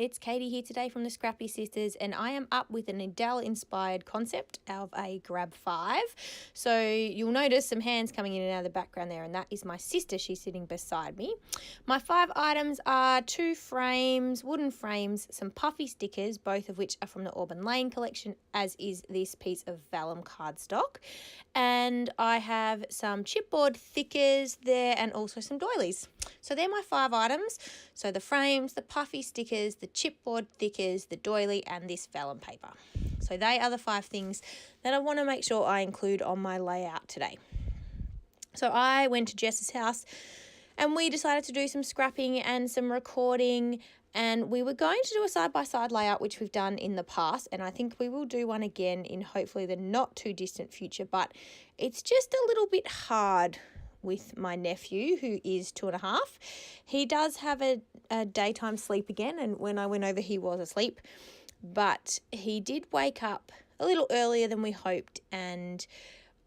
it's Katie here today from the Scrappy Sisters, and I am up with an Adele inspired concept of a grab 5. So you'll notice some hands coming in and out of the background there, and that is my sister. She's sitting beside me. My 5 items are 2 frames, wooden frames, some puffy stickers, both of which are from the Auburn Lane collection, as is this piece of vellum cardstock. And I have some chipboard thickers there and also some doilies. So they're my 5 items. So the frames, the puffy stickers, the chipboard thickers, the doily, and this vellum paper. So they are the 5 things that I want to make sure I include on my layout today. So I went to Jess's house and we decided to do some scrapping and some recording, and we were going to do a side-by-side layout, which we've done in the past, and I think we will do one again in hopefully the not too distant future, but it's just a little bit hard with my nephew, who is 2.5. He does have a daytime sleep again, and when I went over he was asleep, but he did wake up a little earlier than we hoped, and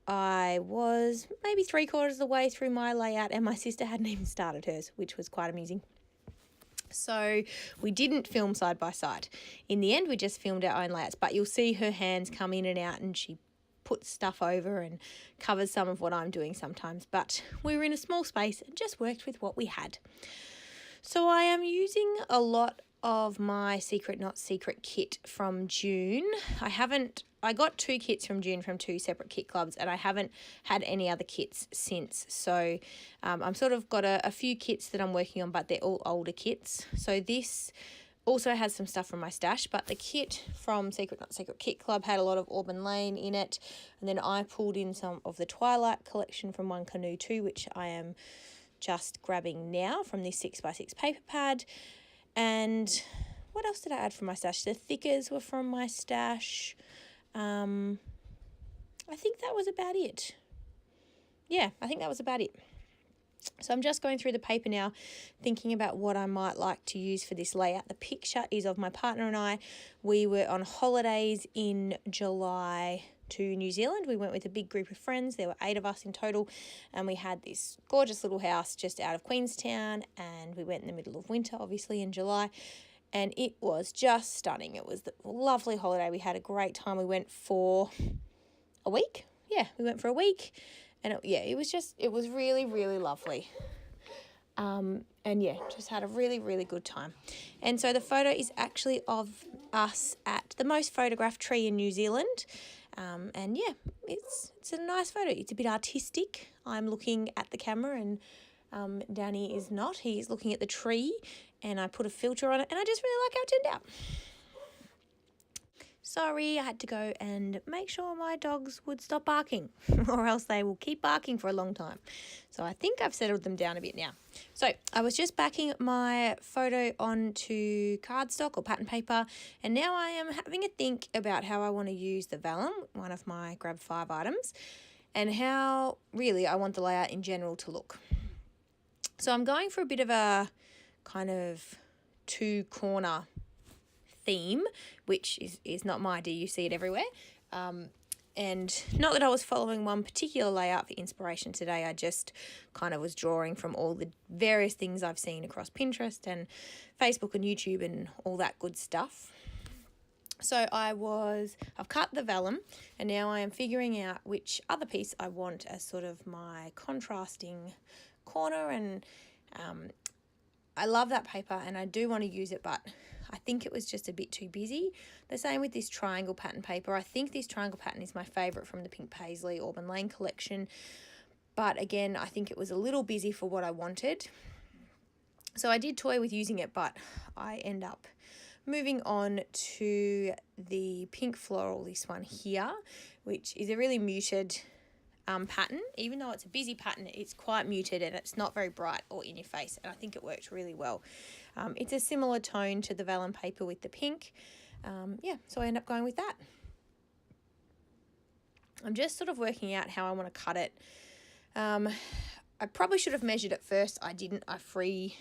I was maybe 3/4 of the way through my layout and my sister hadn't even started hers, which was quite amusing. So we didn't film side by side. In the end, we just filmed our own layouts, but you'll see her hands come in and out and she puts stuff over and covers some of what I'm doing sometimes, but we were in a small space and just worked with what we had. So I am using a lot of my Secret Not Secret kit from June. I got 2 kits from June from 2 separate kit clubs, and I haven't had any other kits since. So I'm sort of got a few kits that I'm working on, but they're all older kits. So this also has some stuff from my stash, but the kit from Secret Not Secret Kit Club had a lot of Auburn Lane in it. And then I pulled in some of the Twilight collection from One Canoe 2, which I am just grabbing now from this 6x6 paper pad. And what else did I add from my stash? The thickers were from my stash. I think that was about it. Yeah, I think that was about it. So I'm just going through the paper now, thinking about what I might like to use for this layout. The picture is of my partner and I. We were on holidays in July to New Zealand. We went with a big group of friends. There were 8 of us in total, and we had this gorgeous little house just out of Queenstown, and we went in the middle of winter, obviously in July, and it was just stunning. It was a lovely holiday. We had a great time. We went for a week. Yeah, we went for a week. And it was really, really lovely. And yeah, just had a really, really good time. And so the photo is actually of us at the most photographed tree in New Zealand. And yeah, it's a nice photo. It's a bit artistic. I'm looking at the camera and Danny is not. He's looking at the tree, and I put a filter on it, and I just really like how it turned out. Sorry, I had to go and make sure my dogs would stop barking or else they will keep barking for a long time. So I think I've settled them down a bit now. So I was just backing my photo onto cardstock or pattern paper, and now I am having a think about how I want to use the vellum, one of my grab 5 items, and how really I want the layout in general to look. So I'm going for a bit of a kind of 2-corner theme, which is not my idea. You see it everywhere. And not that I was following one particular layout for inspiration today. I just kind of was drawing from all the various things I've seen across Pinterest and Facebook and YouTube and all that good stuff. So I've cut the vellum, and now I am figuring out which other piece I want as sort of my contrasting corner. And I love that paper and I do want to use it, but I think it was just a bit too busy. The same with this triangle pattern paper. I think this triangle pattern is my favourite from the Pink Paisley Auburn Lane collection. But again, I think it was a little busy for what I wanted. So I did toy with using it, but I end up moving on to the pink floral, this one here, which is a really muted pattern. Even though it's a busy pattern, it's quite muted and it's not very bright or in your face, and I think it works really well. It's a similar tone to the vellum paper with the pink. So I end up going with that. I'm just sort of working out how I want to cut it. I probably should have measured it first. I didn't. I free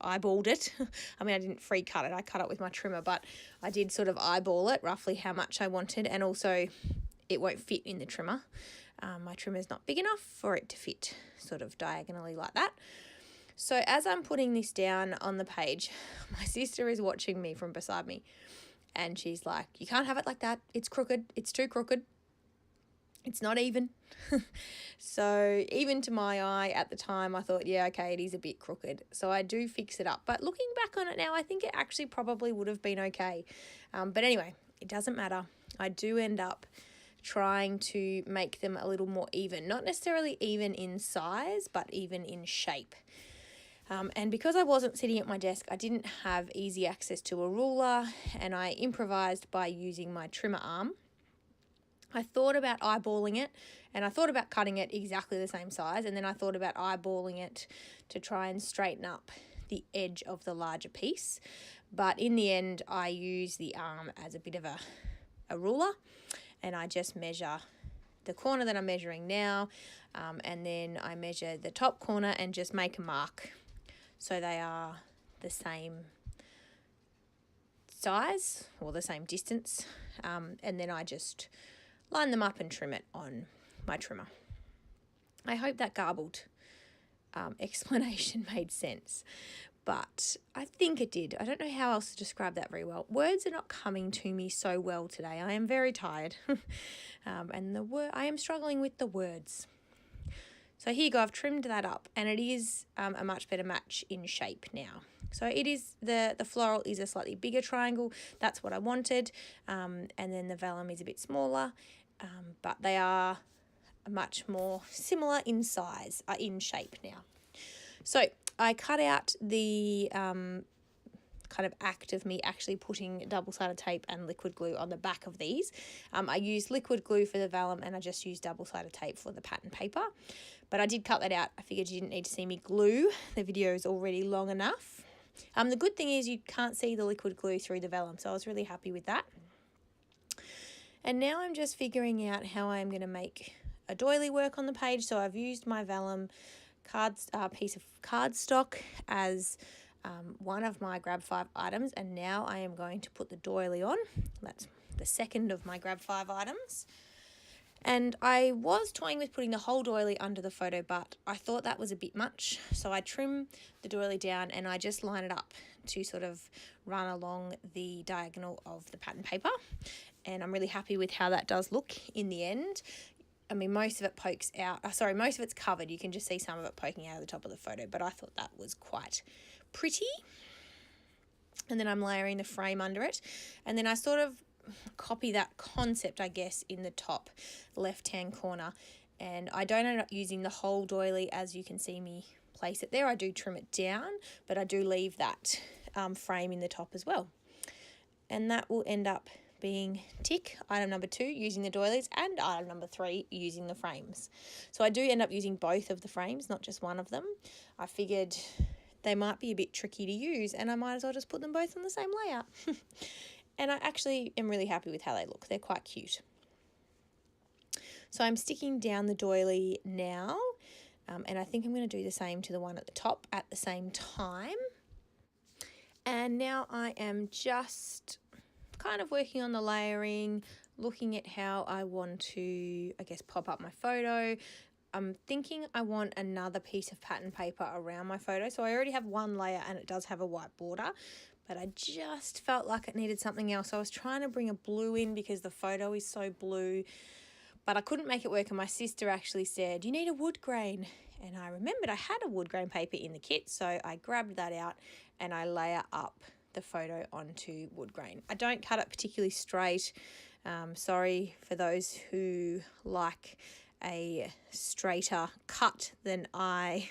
eyeballed it. I mean, I didn't free cut it. I cut it with my trimmer, but I did sort of eyeball it roughly how much I wanted, and also it won't fit in the trimmer. My trimmer is not big enough for it to fit sort of diagonally like that. So as I'm putting this down on the page, my sister is watching me from beside me, and she's like, you can't have it like that. It's crooked. It's too crooked. It's not even. So even to my eye at the time, I thought, yeah, okay, it is a bit crooked. So I do fix it up. But looking back on it now, I think it actually probably would have been okay. But anyway, it doesn't matter. I do end up trying to make them a little more even. Not necessarily even in size, but even in shape. And because I wasn't sitting at my desk, I didn't have easy access to a ruler, and I improvised by using my trimmer arm. I thought about eyeballing it, and I thought about cutting it exactly the same size, and then I thought about eyeballing it to try and straighten up the edge of the larger piece. But in the end, I use the arm as a bit of a ruler, and I just measure the corner that I'm measuring now, and then I measure the top corner and just make a mark so they are the same size or the same distance, and then I just line them up and trim it on my trimmer. I hope that garbled explanation made sense, but I think it did. I don't know how else to describe that very well. Words are not coming to me so well today. I am very tired, and I am struggling with the words. So here you go, I've trimmed that up, and it is a much better match in shape now. So it is, the floral is a slightly bigger triangle. That's what I wanted. And then the vellum is a bit smaller, but they are much more similar in size, in shape now. So I cut out the kind of act of me actually putting double-sided tape and liquid glue on the back of these. I used liquid glue for the vellum, and I just used double-sided tape for the pattern paper. But I did cut that out. I figured you didn't need to see me glue. The video is already long enough. The good thing is you can't see the liquid glue through the vellum, so I was really happy with that. And now I'm just figuring out how I'm going to make a doily work on the page. So I've used my vellum piece of cardstock as one of my Grab 5 items, and now I am going to put the doily on. That's the second of my Grab 5 items. And I was toying with putting the whole doily under the photo, but I thought that was a bit much. So I trim the doily down and I just line it up to sort of run along the diagonal of the pattern paper. And I'm really happy with how that does look in the end. I mean, most of it pokes out. Most of it's covered. You can just see some of it poking out of the top of the photo, but I thought that was quite pretty. And then I'm layering the frame under it. And then I sort of copy that concept, I guess, in the top left-hand corner. And I don't end up using the whole doily as you can see me place it there. I do trim it down, but I do leave that frame in the top as well. And that will end up being tick item number 2 using the doilies, and item number 3 using the frames. So I do end up using both of the frames, not just one of them. I figured they might be a bit tricky to use, and I might as well just put them both on the same layout. And I actually am really happy with how they look. They're quite cute. So I'm sticking down the doily now, and I think I'm going to do the same to the one at the top at the same time. And now I am just kind of working on the layering, looking at how I want to, I guess, pop up my photo. I'm thinking I want another piece of pattern paper around my photo. So I already have one layer and it does have a white border, but I just felt like it needed something else. So I was trying to bring a blue in because the photo is so blue, but I couldn't make it work. And my sister actually said, you need a wood grain. And I remembered I had a wood grain paper in the kit. So I grabbed that out and I layer up the photo onto wood grain. I don't cut it particularly straight. Sorry for those who like a straighter cut than I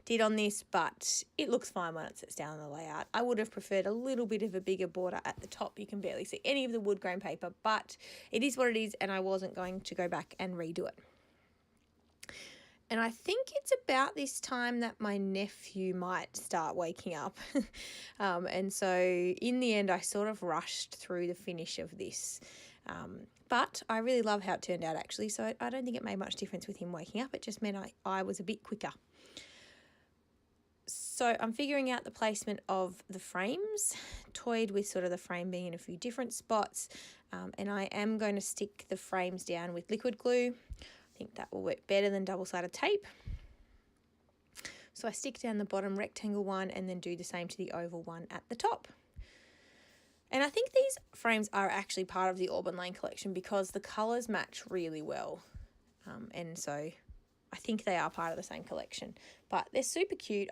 did on this, but it looks fine when it sits down in the layout. I would have preferred a little bit of a bigger border at the top. You can barely see any of the wood grain paper, but it is what it is, and I wasn't going to go back and redo it. And I think it's about this time that my nephew might start waking up. And so in the end, I sort of rushed through the finish of this. But I really love how it turned out, actually. So I don't think it made much difference with him waking up. It just meant I was a bit quicker. So I'm figuring out the placement of the frames, toyed with sort of the frame being in a few different spots. And I am going to stick the frames down with liquid glue. I think that will work better than double-sided tape. So I stick down the bottom rectangle one and then do the same to the oval one at the top. And I think these frames are actually part of the Auburn Lane collection because the colours match really well. And so I think they are part of the same collection. But they're super cute.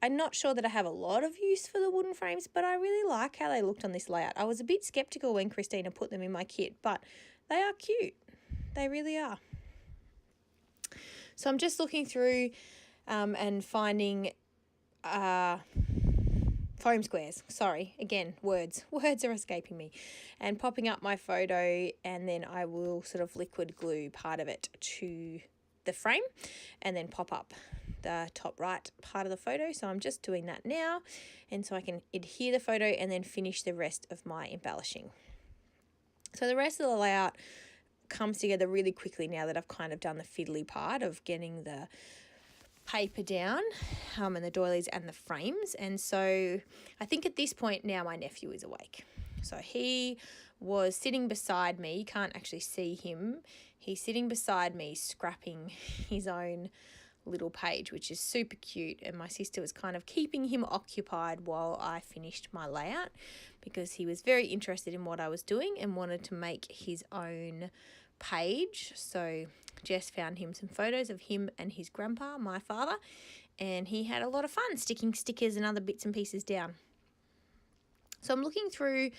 I'm not sure that I have a lot of use for the wooden frames, but I really like how they looked on this layout. I was a bit sceptical when Christina put them in my kit, but they are cute. They really are. So I'm just looking through and finding foam squares. Sorry, again, words are escaping me. And popping up my photo, and then I will sort of liquid glue part of it to the frame and then pop up the top right part of the photo. So I'm just doing that now, and so I can adhere the photo and then finish the rest of my embellishing. So the rest of the layout comes together really quickly now that I've kind of done the fiddly part of getting the paper down and the doilies and the frames. And so I think at this point now my nephew is awake. So he was sitting beside me. You can't actually see him. He's sitting beside me scrapping his own little page, which is super cute. And my sister was kind of keeping him occupied while I finished my layout because he was very interested in what I was doing and wanted to make his own page. So Jess found him some photos of him and his grandpa, my father, and he had a lot of fun sticking stickers and other bits and pieces down. So I'm looking through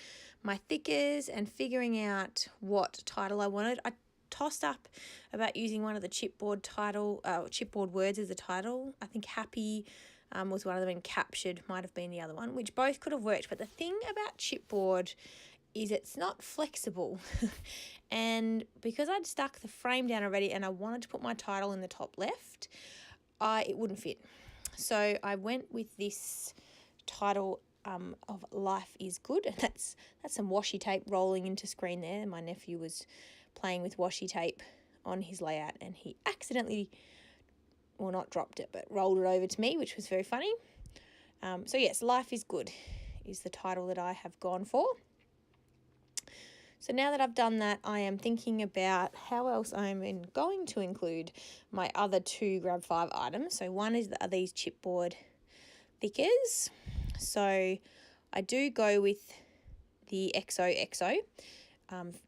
my thickers and figuring out what title I wanted. I tossed up about using one of the chipboard words as a title. I think happy was one of them, and captured might have been the other one, which both could have worked. But the thing about chipboard is it's not flexible. And because I'd stuck the frame down already and I wanted to put my title in the top left, it wouldn't fit. So I went with this title of Life is Good, and that's some washi tape rolling into screen there. My nephew was playing with washi tape on his layout and he accidentally, well, not dropped it, but rolled it over to me, which was very funny. So yes, Life is Good is the title that I have gone for. So now that I've done that, I am thinking about how else I'm going to include my other two Grab 5 items. So one is these chipboard thickers. So I do go with the XOXO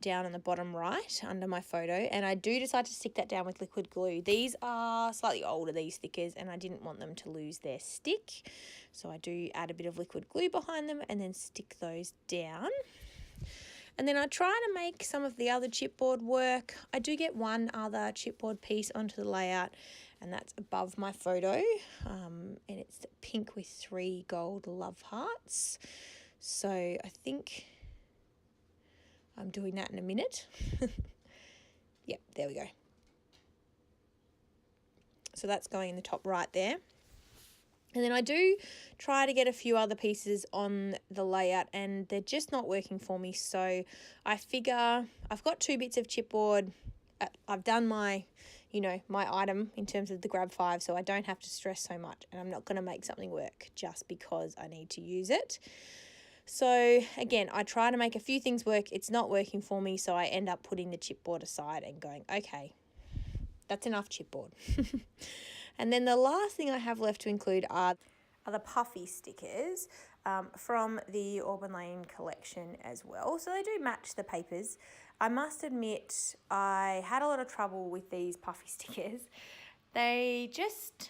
down on the bottom right under my photo, and I do decide to stick that down with liquid glue. These are slightly older, these thickers, and I didn't want them to lose their stick. So I do add a bit of liquid glue behind them and then stick those down. And then I try to make some of the other chipboard work. I do get one other chipboard piece onto the layout, and that's above my photo. And it's pink with 3 gold love hearts. So I think I'm doing that in a minute. Yep, there we go. So that's going in the top right there. And then I do try to get a few other pieces on the layout and they're just not working for me. So I figure I've got 2 bits of chipboard. I've done my item in terms of the Grab 5, so I don't have to stress so much, and I'm not going to make something work just because I need to use it. So again, I try to make a few things work. It's not working for me, so I end up putting the chipboard aside and going, okay, that's enough chipboard. And then the last thing I have left to include are the puffy stickers from the Auburn Lane collection as well. So they do match the papers. I must admit, I had a lot of trouble with these puffy stickers. It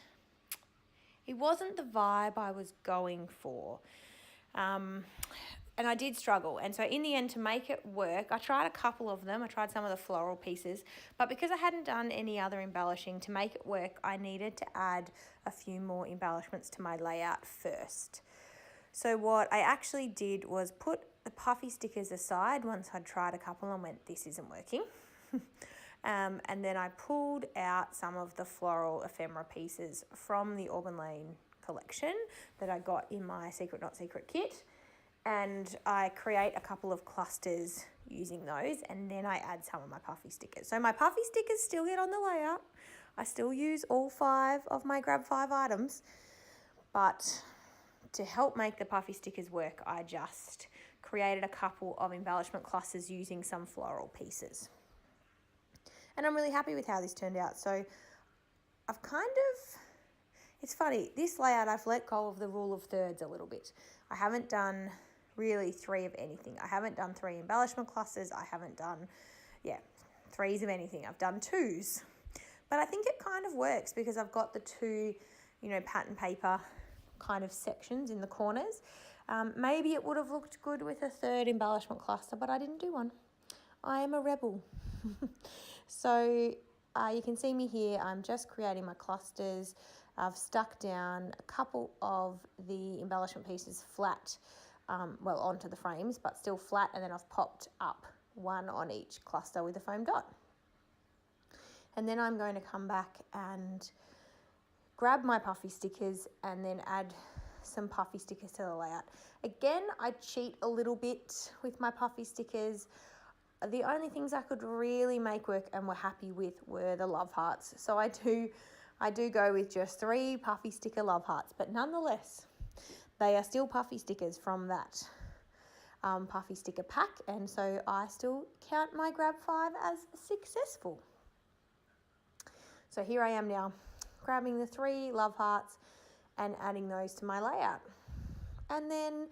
wasn't the vibe I was going for. And I did struggle. And so in the end, to make it work, I tried a couple of them. I tried some of the floral pieces. But because I hadn't done any other embellishing, to make it work, I needed to add a few more embellishments to my layout first. So what I actually did was put the puffy stickers aside once I'd tried a couple and went, this isn't working. And then I pulled out some of the floral ephemera pieces from the Auburn Lane collection that I got in my Secret Not Secret kit. And I create a couple of clusters using those, and then I add some of my puffy stickers. So my puffy stickers still get on the layout. I still use all 5 of my Grab 5 items, but to help make the puffy stickers work, I just created a couple of embellishment clusters using some floral pieces. And I'm really happy with how this turned out. So I've kind of It's funny, this layout I've let go of the rule of thirds a little bit. I haven't done really 3 of anything. I haven't done 3 embellishment clusters. I haven't done, 3s of anything. I've done 2s. But I think it kind of works because I've got the 2, pattern paper kind of sections in the corners. Maybe it would have looked good with a 3rd embellishment cluster, but I didn't do one. I am a rebel. So you can see me here. I'm just creating my clusters. I've stuck down a couple of the embellishment pieces flat, onto the frames, but still flat, and then I've popped up one on each cluster with a foam dot. And then I'm going to come back and grab my puffy stickers and then add some puffy stickers to the layout. Again, I cheat a little bit with my puffy stickers. The only things I could really make work and were happy with were the love hearts. So I do go with just 3 puffy sticker love hearts, but nonetheless, they are still puffy stickers from that puffy sticker pack, and so I still count my grab 5 as successful. So here I am now, grabbing the 3 love hearts and adding those to my layout. And then,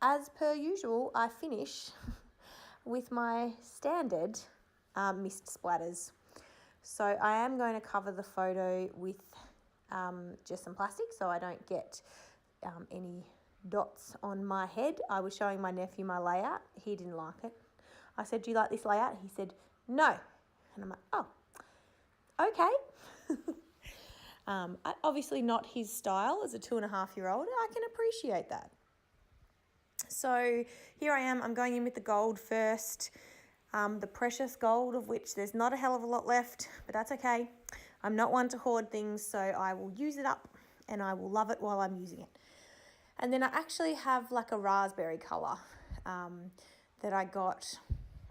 as per usual, I finish with my standard mist splatters. So I am going to cover the photo with just some plastic so I don't get any dots on my head. I was showing my nephew my layout. He didn't like it. I said, "Do you like this layout?" He said, "No." And I'm like, "Oh, okay." Obviously not his style as a 2.5-year-old. I can appreciate that. So here I am. I'm going in with the gold first. The precious gold, of which there's not a hell of a lot left, but that's okay. I'm not one to hoard things, so I will use it up and I will love it while I'm using it. And then I actually have like a raspberry colour that I got.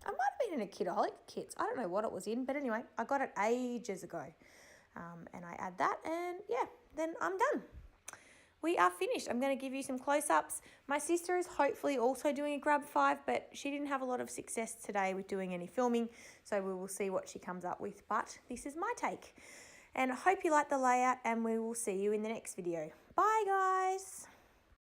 I might have been in a Kidaholic kits. I don't know what it was in, but anyway, I got it ages ago. And I add that, and then I'm done. We are finished. I'm going to give you some close-ups. My sister is hopefully also doing a grab 5, but she didn't have a lot of success today with doing any filming, so we will see what she comes up with. But this is my take. And I hope you like the layout, and we will see you in the next video. Bye, guys.